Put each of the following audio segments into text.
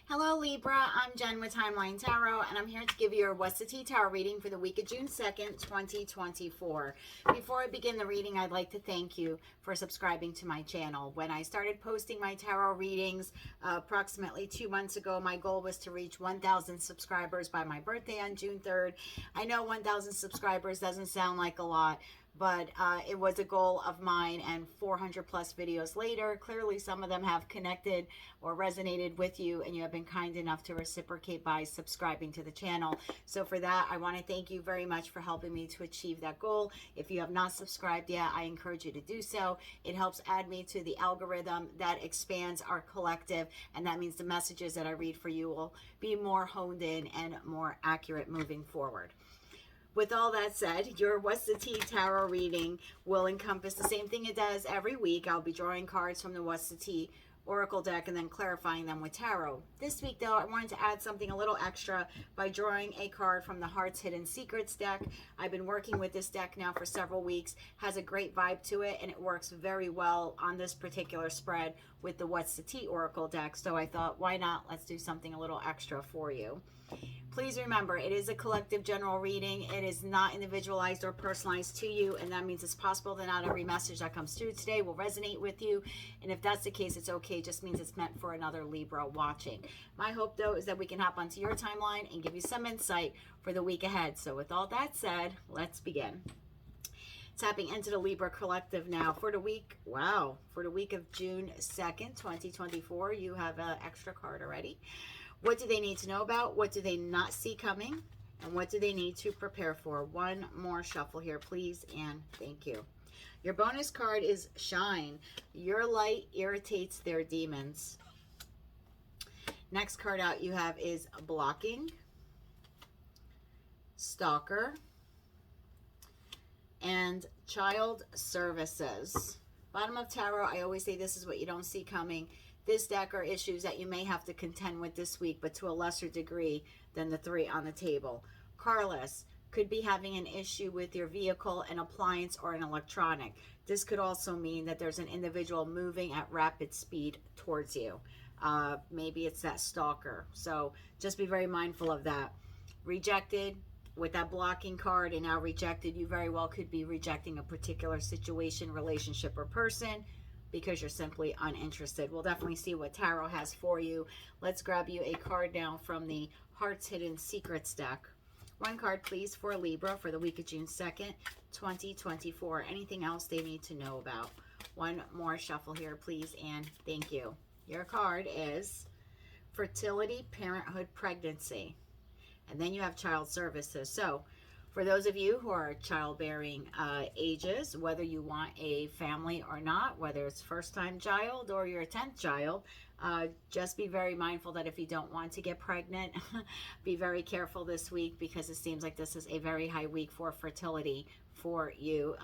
Hello Libra, I'm Jen with Timeline Tarot, and I'm here to give you your What's the Tea Tarot reading for the week of June 2nd, 2024. Before I begin the reading, I'd like to thank you for subscribing to my channel. When I started posting my tarot readings approximately 2 months ago, my goal was to reach 1,000 subscribers by my birthday on June 3rd. I know 1,000 subscribers doesn't sound like a lot, but it was a goal of mine, and 400 plus videos later, clearly some of them have connected or resonated with you, and you have been kind enough to reciprocate by subscribing to the channel. So for that, I want to thank you very much for helping me to achieve that goal. If you have not subscribed yet, I encourage you to do so. It helps add me to the algorithm that expands our collective, and that means the messages that I read for you will be more honed in and more accurate moving forward. With all that said, your What's the Tea Tarot reading will encompass the same thing it does every week. I'll be drawing cards from the What's the Tea Oracle deck and then clarifying them with tarot. This week, though, I wanted to add something a little extra by drawing a card from the Heart's Hidden Secrets deck. I've been working with this deck now for several weeks. Has a great vibe to it, and it works very well on this particular spread with the What's the Tea Oracle deck. So I thought, why not? Let's do something a little extra for you. Please remember, it is a collective general reading. It is not individualized or personalized to you, and that means it's possible that not every message that comes through today will resonate with you. And if that's the case, it's okay. It just means it's meant for another Libra watching. My hope, though, is that we can hop onto your timeline and give you some insight for the week ahead. So with all that said, let's begin. Tapping into the Libra collective now for the week. Wow, for the week of June 2nd, 2024, you have an extra card already. What do they need to know about? What do they not see coming? And what do they need to prepare for? One more shuffle here, please, and thank you. Your bonus card is Shine. Your light irritates their demons. Next card out you have is Blocking, Stalker, and Child Services. Bottom of tarot, I always say this is what you don't see coming. This deck are issues that you may have to contend with this week, but to a lesser degree than the three on the table. Carless could be having an issue with your vehicle, an appliance, or an electronic. This could also mean that there's an individual moving at rapid speed towards you. Maybe it's that stalker. So just be very mindful of that. Rejected with that blocking card and now rejected, you very well could be rejecting a particular situation, relationship, or person because you're simply uninterested. We'll definitely see what tarot has for you. Let's grab you a card now from the Heart's Hidden Secrets deck. One card, please, for Libra for the week of June 2nd, 2024. Anything else they need to know about? One more shuffle here, please, and thank you. Your card is Fertility, Parenthood, Pregnancy. And then you have Child Services. So for those of you who are childbearing ages, whether you want a family or not, whether it's first-time child or your 10th child, just be very mindful that if you don't want to get pregnant, be very careful this week because it seems like this is a very high week for fertility for you.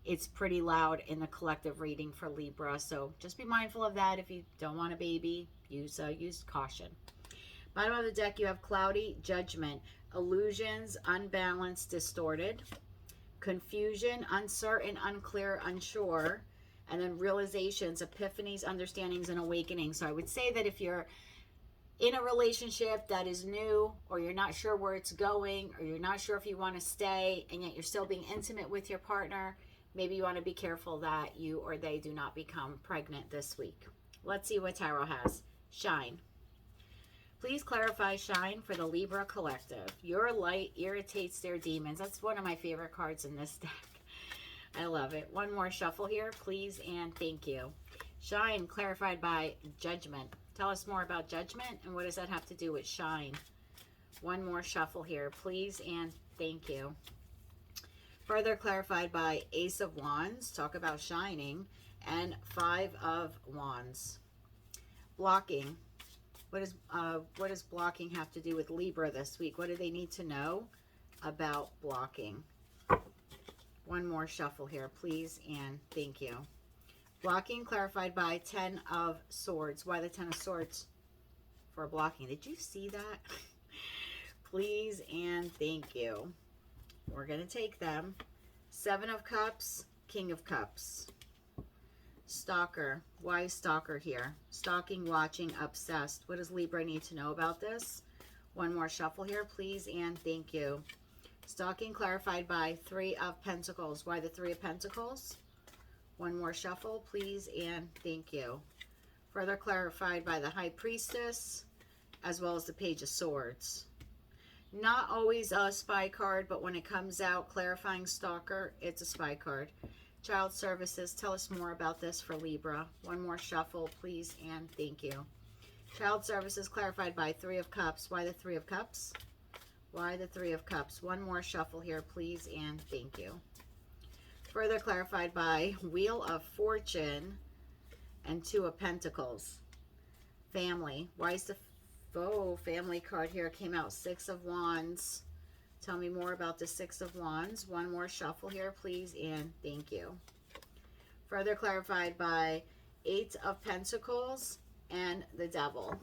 It's pretty loud in the collective reading for Libra, so just be mindful of that. If you don't want a baby, use caution. Bottom of the deck, you have Cloudy, Judgment, Illusions, Unbalanced, Distorted, Confusion, Uncertain, Unclear, Unsure, and then Realizations, Epiphanies, Understandings, and Awakenings. So I would say that if you're in a relationship that is new, or you're not sure where it's going, or you're not sure if you want to stay, and yet you're still being intimate with your partner, maybe you want to be careful that you or they do not become pregnant this week. Let's see what tarot has. Shine. Please clarify Shine for the Libra collective. Your light irritates their demons. That's one of my favorite cards in this deck. I love it. One more shuffle here, please, and thank you. Shine clarified by Judgment. Tell us more about Judgment, and what does that have to do with Shine? One more shuffle here, please, and thank you. Further clarified by Ace of Wands. Talk about shining. And Five of Wands. Blocking. What does blocking have to do with Libra this week? What do they need to know about blocking? One more shuffle here, please, and thank you. Blocking clarified by 10 of Swords. Why the 10 of Swords for blocking? Did you see that? Please and thank you. We're going to take them. 7 of Cups, King of Cups. Stalker. Why stalker here? Stalking, watching, obsessed. What does Libra need to know about this? One more shuffle here, please, and thank you. Stalking clarified by Three of Pentacles. Why the Three of Pentacles? One more shuffle, please, and thank you. Further clarified by the High Priestess, as well as the Page of Swords. Not always a spy card, but when it comes out clarifying stalker, it's a spy card. Child Services, tell us more about this for Libra. One more shuffle, please, and thank you. Child Services clarified by Three of Cups. Why the Three of Cups? Why the Three of Cups? One more shuffle here, please, and thank you. Further clarified by Wheel of Fortune and Two of Pentacles. Family. Why is the family card here? Came out Six of Wands. Tell me more about the Six of Wands. One more shuffle here, please, and thank you. Further clarified by Eight of Pentacles and the Devil.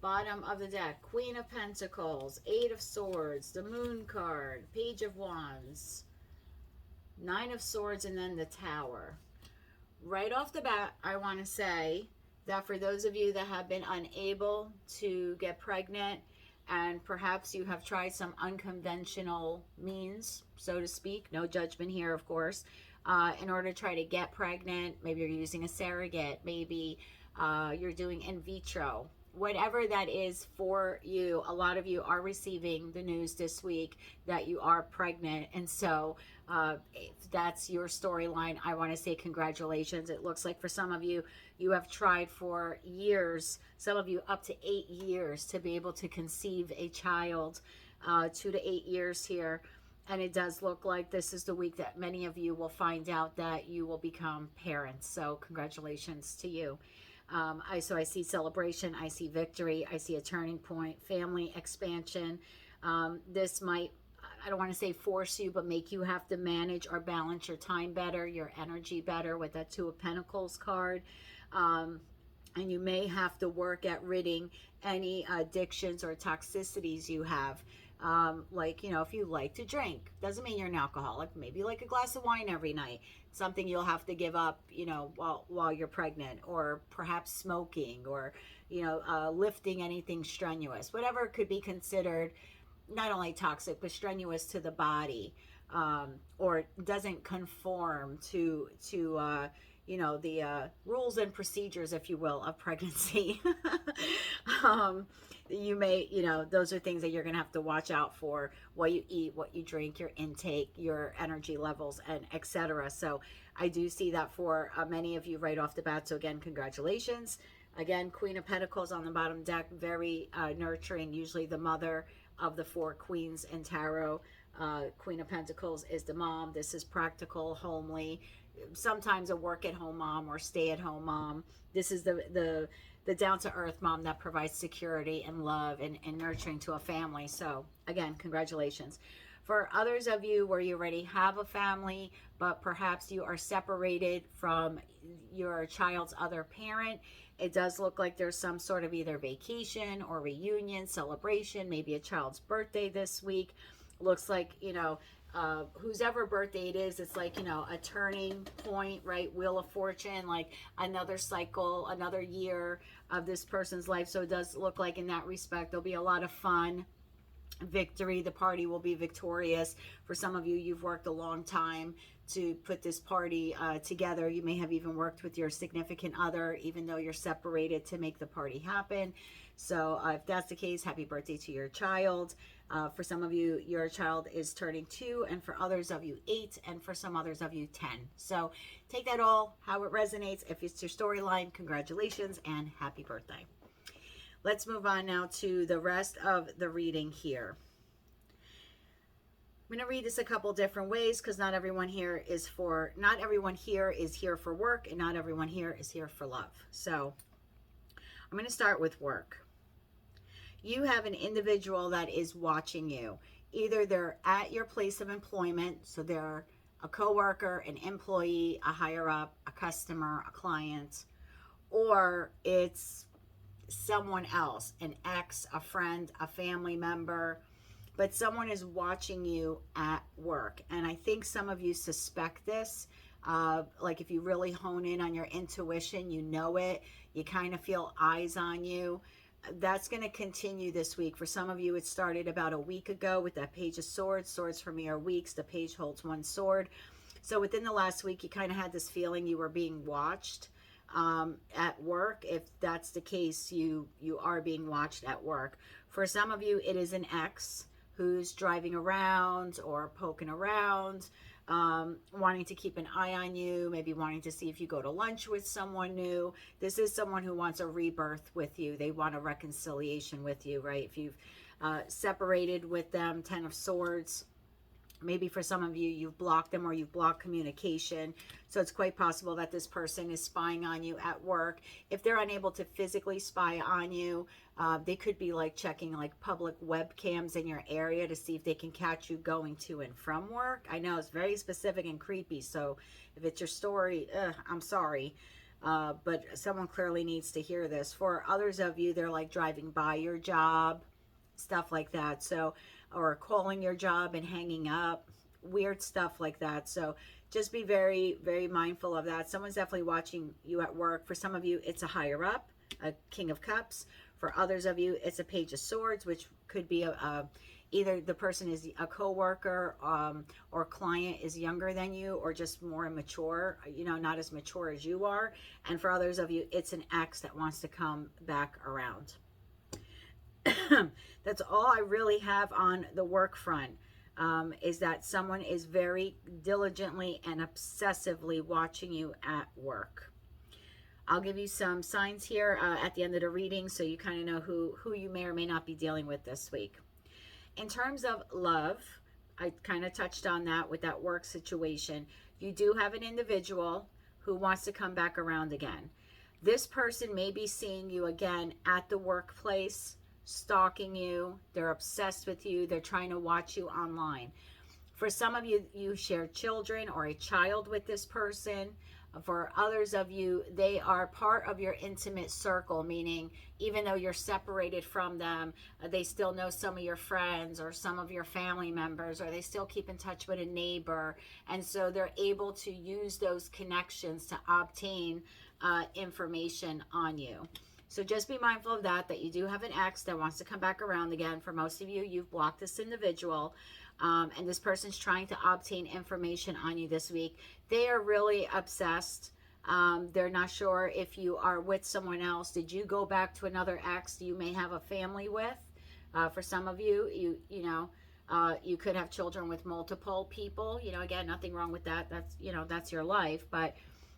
Bottom of the deck, Queen of Pentacles, Eight of Swords, the Moon card, Page of Wands, Nine of Swords, and then the Tower. Right off the bat, I want to say that for those of you that have been unable to get pregnant, and perhaps you have tried some unconventional means, so to speak, no judgment here, of course, in order to try to get pregnant. Maybe you're using a surrogate, maybe you're doing in vitro. Whatever that is for you, a lot of you are receiving the news this week that you are pregnant. And so if that's your storyline, I want to say congratulations. It looks like for some of you, you have tried for years, some of you up to 8 years, to be able to conceive a child, 2 to 8 years here. And it does look like this is the week that many of you will find out that you will become parents. So congratulations to you. So I see celebration, I see victory, I see a turning point, family expansion. This might, I don't want to say force you, but make you have to manage or balance your time better, your energy better with that Two of Pentacles card. And you may have to work at ridding any addictions or toxicities you have. Like, you know, if you like to drink, doesn't mean you're an alcoholic. Maybe like a glass of wine every night, something you'll have to give up, you know, while you're pregnant, or perhaps smoking, or, you know, lifting anything strenuous, whatever could be considered not only toxic, but strenuous to the body, or doesn't conform to you know, the rules and procedures, if you will, of pregnancy. You may, you know, those are things that you're going to have to watch out for: what you eat, what you drink, your intake, your energy levels, and etc. So I do see that for many of you right off the bat. So again, congratulations. Again, Queen of Pentacles on the bottom deck, very nurturing, usually the mother of the four queens in tarot. Queen of Pentacles is the mom. This is practical, homely, sometimes a work-at-home mom or stay-at-home mom. This is the down-to-earth mom that provides security and love and nurturing to a family. So again, congratulations. For others of you where you already have a family, but perhaps you are separated from your child's other parent, it does look like there's some sort of either vacation or reunion, celebration, maybe a child's birthday this week. Looks like, you know, whose ever birthday it is, it's like, you know, a turning point, right? Wheel of Fortune, like another cycle, another year of this person's life. So it does look like in that respect, there'll be a lot of fun, victory. The party will be victorious. For some of you, you've worked a long time to put this party together. You may have even worked with your significant other, even though you're separated, to make the party happen. So if that's the case, happy birthday to your child. For some of you, your child is turning 2, and for others of you 8, and for some others of you 10. So take that all how it resonates. If it's your storyline, congratulations and happy birthday. Let's move on now to the rest of the reading here. I'm going to read this a couple different ways because not everyone here is here for work, and not everyone here is here for love. So I'm going to start with work. You have an individual that is watching you. Either they're at your place of employment, so they're a coworker, an employee, a higher up, a customer, a client, or it's someone else, an ex, a friend, a family member, but someone is watching you at work. And I think some of you suspect this. Like if you really hone in on your intuition, you know it, you kind of feel eyes on you. That's going to continue this week. For some of you, it started about a week ago with that Page of Swords. Swords for me are weeks. The page holds one sword. So within the last week, you kind of had this feeling you were being watched at work. If that's the case, you are being watched at work. For some of you, it is an ex who's driving around or poking around, wanting to keep an eye on you, maybe wanting to see if you go to lunch with someone new. This is someone who wants a rebirth with you. They want a reconciliation with you, right? If you've separated with them, Ten of Swords, maybe for some of you, you've blocked them or you've blocked communication. So it's quite possible that this person is spying on you at work. If they're unable to physically spy on you, they could be like checking like public webcams in your area to see if they can catch you going to and from work. I know it's very specific and creepy. So if it's your story, I'm sorry. But someone clearly needs to hear this. For others of you, they're like driving by your job, stuff like that. So, or calling your job and hanging up, weird stuff like that. So just be very, very mindful of that. Someone's definitely watching you at work. For some of you, it's a higher up, a King of Cups. For others of you, it's a Page of Swords, which could be either the person is a coworker or client is younger than you, or just more immature, not as mature as you are. And for others of you, it's an ex that wants to come back around. That's all I really have on the work front, is that someone is very diligently and obsessively watching you at work. I'll give you some signs here at the end of the reading so you kind of know who you may or may not be dealing with this week. In terms of love, I kind of touched on that with that work situation. You do have an individual who wants to come back around again. This person may be seeing you again at the workplace, stalking you. They're obsessed with you. They're trying to watch you online. For some of you, you share children or a child with this person. For others of you, they are part of your intimate circle, meaning even though you're separated from them, they still know some of your friends or some of your family members, or they still keep in touch with a neighbor. And so they're able to use those connections to obtain information on you. So just be mindful of that you do have an ex that wants to come back around again. For most of you, you've blocked this individual, and this person's trying to obtain information on you this week. They are really obsessed. They're not sure if you are with someone else. Did you go back to another ex you may have a family with? For some of you, you could have children with multiple people. Again, nothing wrong with that. That's your life, but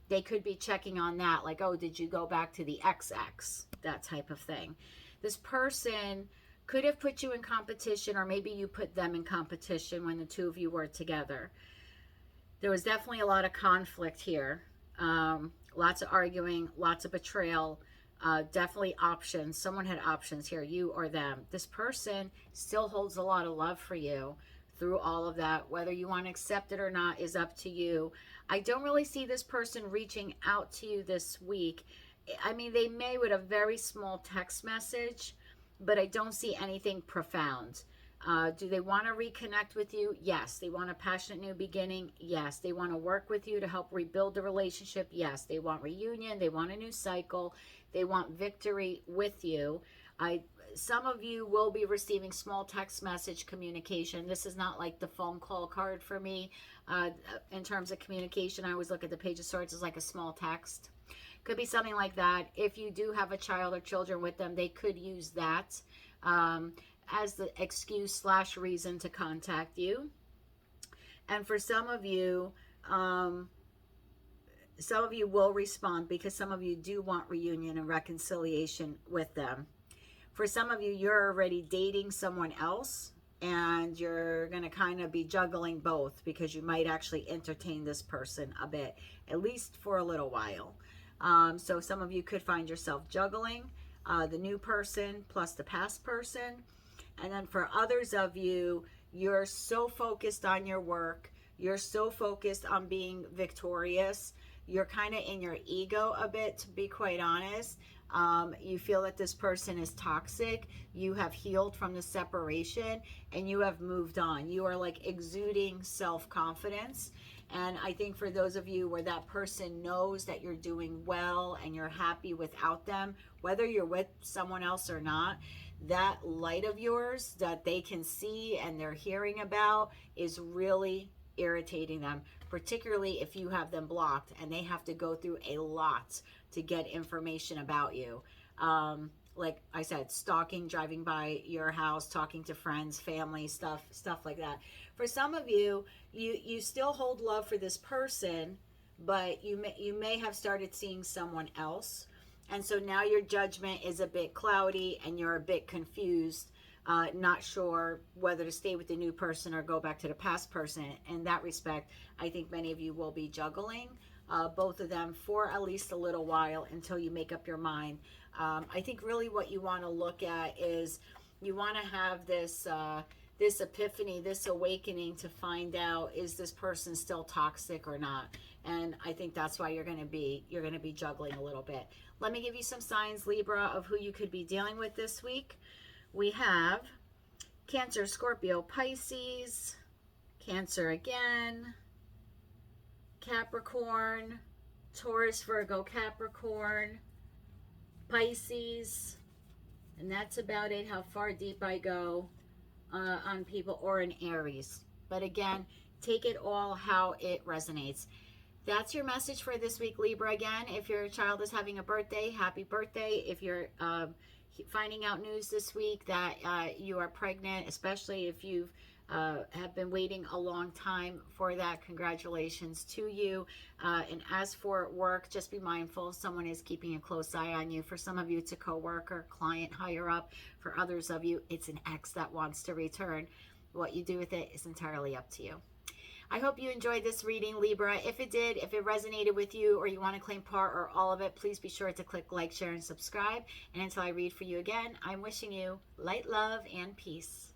they could be checking on that, like, oh, did you go back to the XX? That type of thing. This person could have put you in competition, or maybe you put them in competition when the two of you were together. There was definitely a lot of conflict here. Lots of arguing, lots of betrayal, definitely options. Someone had options here, you or them. This person still holds a lot of love for you through all of that. Whether you want to accept it or not is up to you. I don't really see this person reaching out to you this week. I mean, they may with a very small text message, but I don't see anything profound. Do they want to reconnect with you? Yes. They want a passionate new beginning? Yes. They want to work with you to help rebuild the relationship? Yes. They want reunion. They want a new cycle. They want victory with you. Some of you will be receiving small text message communication. This is not like the phone call card for me. In terms of communication, I always look at the Page of Swords as like a small text. Could be something like that. If you do have a child or children with them, they could use that as the excuse / reason to contact you. And for some of you will respond because some of you do want reunion and reconciliation with them. For some of you, you're already dating someone else, and you're going to kind of be juggling both because you might actually entertain this person a bit, at least for a little while. So some of you could find yourself juggling the new person plus the past person. And then for others of you, you're so focused on your work. You're so focused on being victorious. You're kind of in your ego a bit, to be quite honest. You feel that this person is toxic. You have healed from the separation and you have moved on. You are like exuding self-confidence. And I think for those of you where that person knows that you're doing well and you're happy without them, whether you're with someone else or not, that light of yours that they can see and they're hearing about is really irritating them, particularly if you have them blocked and they have to go through a lot to get information about you. Like I said, stalking, driving by your house, talking to friends, family, stuff like that. For some of you, you still hold love for this person, but you may have started seeing someone else. And so now your judgment is a bit cloudy and you're a bit confused, not sure whether to stay with the new person or go back to the past person. In that respect, I think many of you will be juggling both of them for at least a little while until you make up your mind. I think really what you want to look at is you want to have this this epiphany, this awakening to find out, is this person still toxic or not? And I think that's why you're going to be juggling a little bit. Let me give you some signs, Libra, of who you could be dealing with this week. We have Cancer, Scorpio, Pisces, Cancer again, Capricorn, Taurus, Virgo, Capricorn, Pisces, and that's about it, how far deep I go on people, or in Aries. But again, take it all how it resonates. That's your message for this week, Libra. Again, if your child is having a birthday, happy birthday. If you're finding out news this week that you are pregnant, especially if you've have been waiting a long time for that, congratulations to you. And as for work, just be mindful someone is keeping a close eye on you. For some of you, it's a coworker, client, higher up. For others of you, it's an ex that wants to return. What you do with it is entirely up to you. I hope you enjoyed this reading, Libra. If it did, if it resonated with you, or you want to claim part or all of it, please be sure to click like, share, and subscribe. And until I read for you again, I'm wishing you light, love, and peace.